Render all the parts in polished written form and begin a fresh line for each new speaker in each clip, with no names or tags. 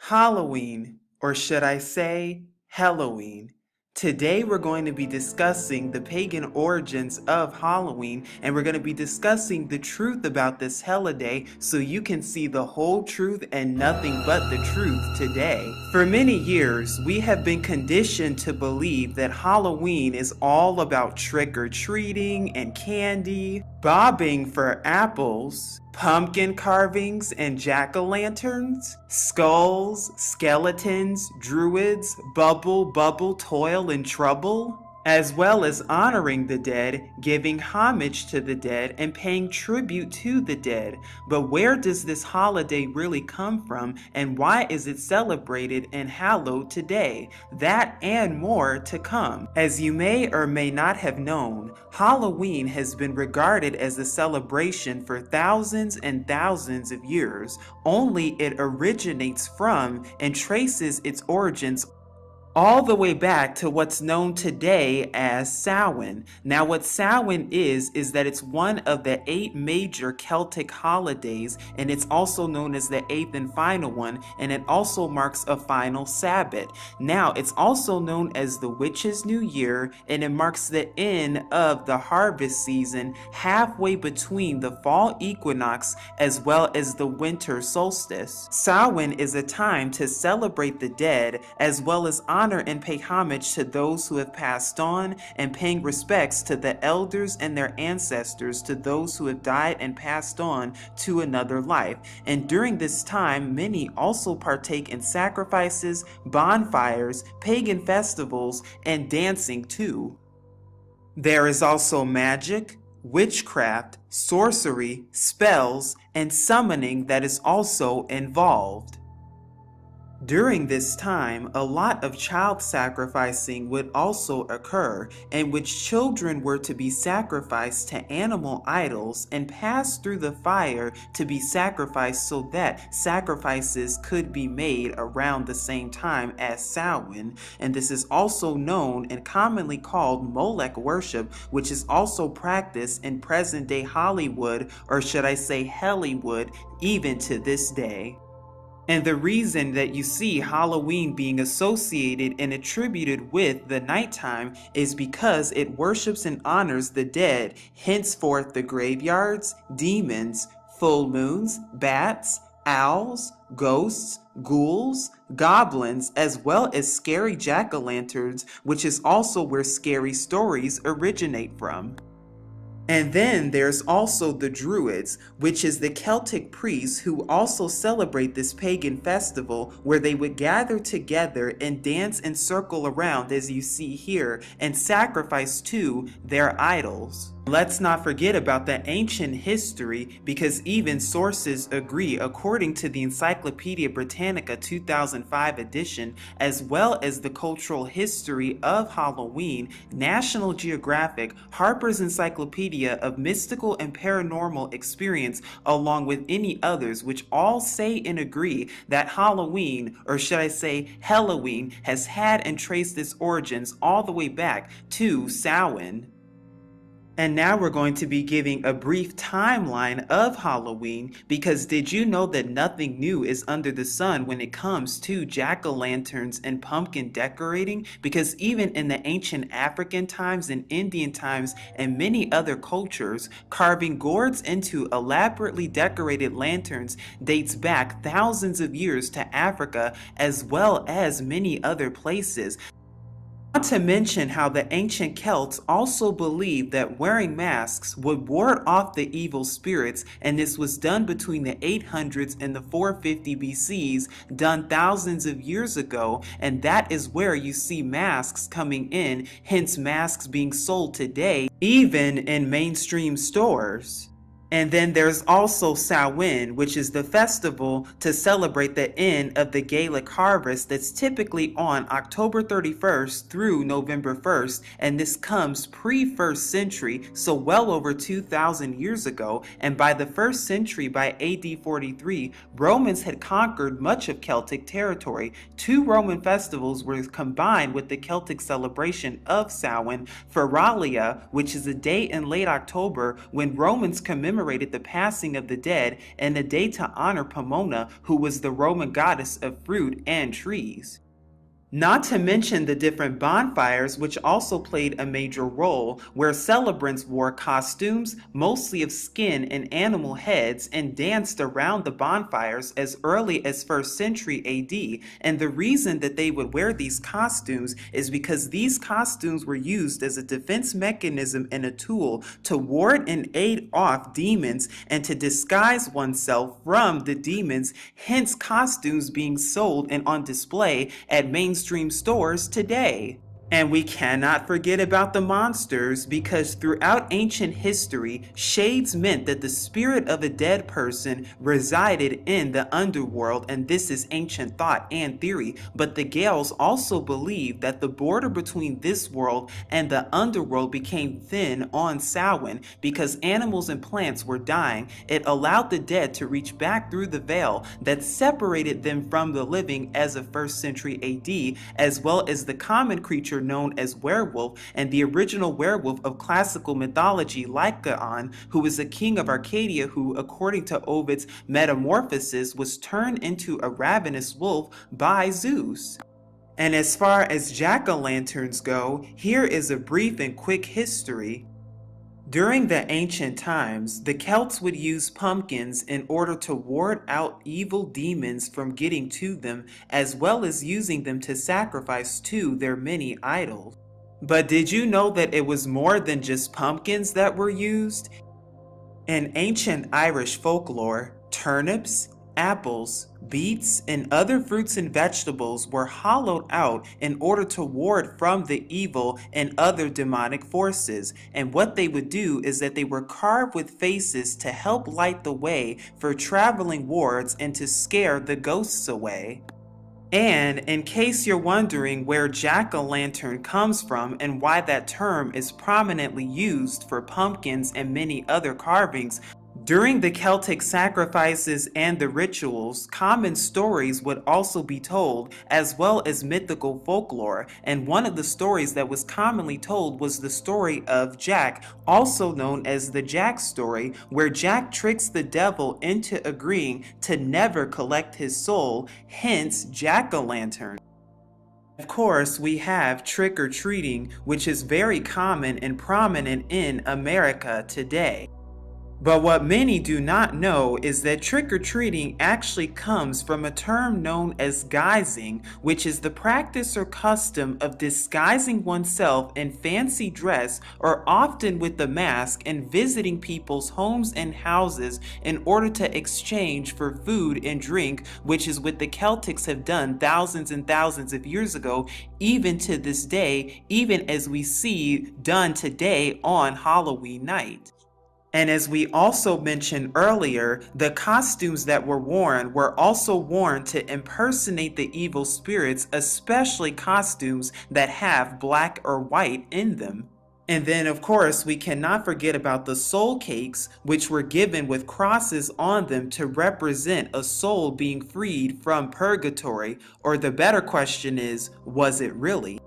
Halloween, or should I say, HELLoween. Today we're going to be discussing the pagan origins of Halloween, and we're going to be discussing the truth about this holiday so you can see the whole truth and nothing but the truth today. For many years, we have been conditioned to believe that Halloween is all about trick-or-treating and candy, bobbing for apples, pumpkin carvings and jack-o'-lanterns, skulls, skeletons, druids, bubble, toil, and trouble, as well as honoring the dead, giving homage to the dead, and paying tribute to the dead. But where does this holiday really come from, and why is it celebrated and hallowed today? That and more to come. As you may or may not have known, Halloween has been regarded as a celebration for thousands and thousands of years, only it originates from and traces its origins all the way back to what's known today as Samhain. Now what Samhain is that it's one of the 8 major Celtic holidays, and it's also known as the 8th and final one, and it also marks a final Sabbath. Now it's also known as the Witch's New Year, and it marks the end of the harvest season, halfway between the fall equinox as well as the winter solstice. Samhain is a time to celebrate the dead as well as honor and pay homage to those who have passed on, and paying respects to the elders and their ancestors, to those who have died and passed on to another life. And during this time, many also partake in sacrifices, bonfires, pagan festivals, and dancing too. There is also magic, witchcraft, sorcery, spells, and summoning that is also involved. During this time, a lot of child sacrificing would also occur, in which children were to be sacrificed to animal idols and passed through the fire to be sacrificed so that sacrifices could be made around the same time as Samhain. And this is also known and commonly called Molech Worship, which is also practiced in present-day Hollywood, or should I say HELLoween, even to this day. And the reason that you see Halloween being associated and attributed with the nighttime is because it worships and honors the dead, henceforth the graveyards, demons, full moons, bats, owls, ghosts, ghouls, goblins, as well as scary jack-o'-lanterns, which is also where scary stories originate from. And then there's also the Druids, which is the Celtic priests who also celebrate this pagan festival where they would gather together and dance and circle around, as you see here, and sacrifice to their idols. Let's not forget about the ancient history, because even sources agree, according to the Encyclopedia Britannica 2005 edition, as well as the cultural history of Halloween, National Geographic, Harper's Encyclopedia of Mystical and Paranormal Experience, along with any others, which all say and agree that Halloween, or should I say HELLoween, has had and traced its origins all the way back to Samhain. And now we're going to be giving a brief timeline of Halloween, because did you know that nothing new is under the sun when it comes to jack-o'-lanterns and pumpkin decorating? Because even in the ancient African times and Indian times and many other cultures, carving gourds into elaborately decorated lanterns dates back thousands of years to Africa as well as many other places. Not to mention how the ancient Celts also believed that wearing masks would ward off the evil spirits, and this was done between the 800s and the 450 BCs, done thousands of years ago, and that is where you see masks coming in, hence masks being sold today, even in mainstream stores. And then there's also Samhain, which is the festival to celebrate the end of the Gaelic harvest that's typically on October 31st through November 1st, and this comes pre-1st century, so well over 2,000 years ago, and by the 1st century, by AD 43, Romans had conquered much of Celtic territory. 2 Roman festivals were combined with the Celtic celebration of Samhain, Feralia, which is a day in late October when Romans commemorated commemorated the passing of the dead and a day to honor Pomona, who was the Roman goddess of fruit and trees. Not to mention the different bonfires, which also played a major role, where celebrants wore costumes, mostly of skin and animal heads, and danced around the bonfires as early as 1st century AD. And the reason that they would wear these costumes is because these costumes were used as a defense mechanism and a tool to ward and aid off demons and to disguise oneself from the demons, hence costumes being sold and on display at mainstream stores today. And we cannot forget about the monsters, because throughout ancient history, shades meant that the spirit of a dead person resided in the underworld, and this is ancient thought and theory. But the Gaels also believed that the border between this world and the underworld became thin on Samhain because animals and plants were dying. It allowed the dead to reach back through the veil that separated them from the living as of 1st century AD, as well as the common creature known as werewolf, and the original werewolf of classical mythology, Lycaon, who was a king of Arcadia who, according to Ovid's Metamorphoses, was turned into a ravenous wolf by Zeus. And as far as jack-o'-lanterns go, here is a brief and quick history. During the ancient times, the Celts would use pumpkins in order to ward out evil demons from getting to them, as well as using them to sacrifice to their many idols. But did you know that it was more than just pumpkins that were used? In ancient Irish folklore, turnips, apples, beets, and other fruits and vegetables were hollowed out in order to ward from the evil and other demonic forces. And what they would do is that they were carved with faces to help light the way for traveling wards and to scare the ghosts away. And in case you're wondering where jack-o'-lantern comes from and why that term is prominently used for pumpkins and many other carvings, during the Celtic sacrifices and the rituals, common stories would also be told, as well as mythical folklore. And one of the stories that was commonly told was the story of Jack, also known as the Jack story, where Jack tricks the devil into agreeing to never collect his soul, hence jack-o'-lantern. Of course, we have trick-or-treating, which is very common and prominent in America today. But what many do not know is that trick-or-treating actually comes from a term known as guising, which is the practice or custom of disguising oneself in fancy dress or often with a mask and visiting people's homes and houses in order to exchange for food and drink, which is what the Celtics have done thousands and thousands of years ago, even to this day, even as we see done today on Halloween night. And as we also mentioned earlier, the costumes that were also worn to impersonate the evil spirits, especially costumes that have black or white in them. And then, of course, we cannot forget about the soul cakes, which were given with crosses on them to represent a soul being freed from purgatory. Or the better question is, was it really?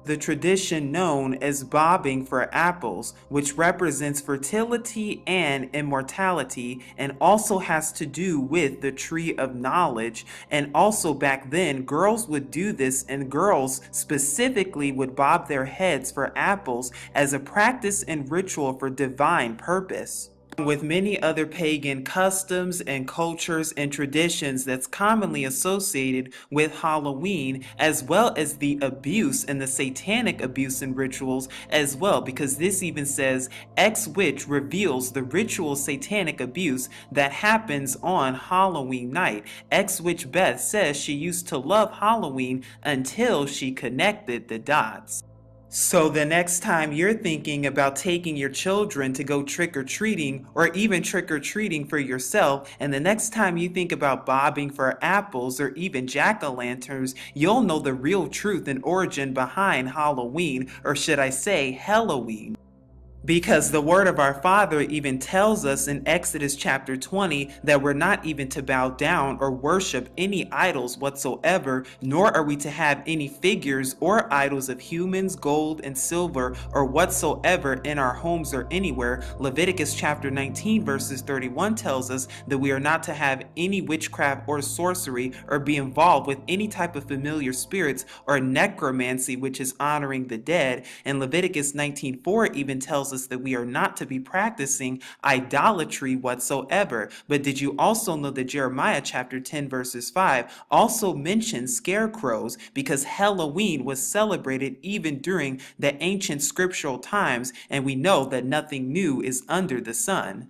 The tradition known as bobbing for apples, which represents fertility and immortality, and also has to do with the tree of knowledge. And also back then, girls would do this, and girls specifically would bob their heads for apples as a practice and ritual for divine purpose. With many other pagan customs and cultures and traditions that's commonly associated with Halloween, as well as the abuse and the satanic abuse and rituals as well, because this even says X-Witch reveals the ritual satanic abuse that happens on Halloween night. X-Witch Beth says she used to love Halloween until she connected the dots. So the next time you're thinking about taking your children to go trick-or-treating, or even trick-or-treating for yourself, and the next time you think about bobbing for apples or even jack-o'-lanterns, you'll know the real truth and origin behind Halloween, or should I say HELLoween. Because the word of our Father even tells us in Exodus chapter 20 that we're not even to bow down or worship any idols whatsoever, nor are we to have any figures or idols of humans, gold, and silver, or whatsoever in our homes or anywhere. Leviticus chapter 19 verses 31 tells us that we are not to have any witchcraft or sorcery or be involved with any type of familiar spirits or necromancy, which is honoring the dead. And Leviticus 19:4 even tells us that we are not to be practicing idolatry whatsoever. But did you also know that Jeremiah chapter 10 verses 5 also mentions scarecrows, because HELLoween was celebrated even during the ancient scriptural times, and we know that nothing new is under the sun.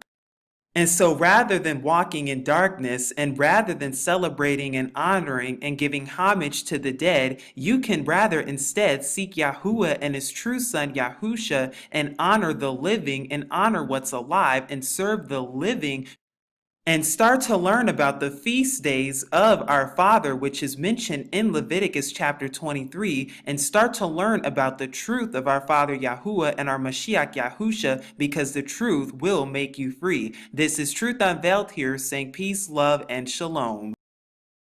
And so rather than walking in darkness, and rather than celebrating and honoring and giving homage to the dead, you can rather instead seek Yahuwah and his true son Yahusha and honor the living and honor what's alive and serve the living, and start to learn about the feast days of our Father, which is mentioned in Leviticus chapter 23, and start to learn about the truth of our Father Yahuwah and our Mashiach Yahusha, because the truth will make you free. This is Truth Unveiled here, saying peace, love, and shalom.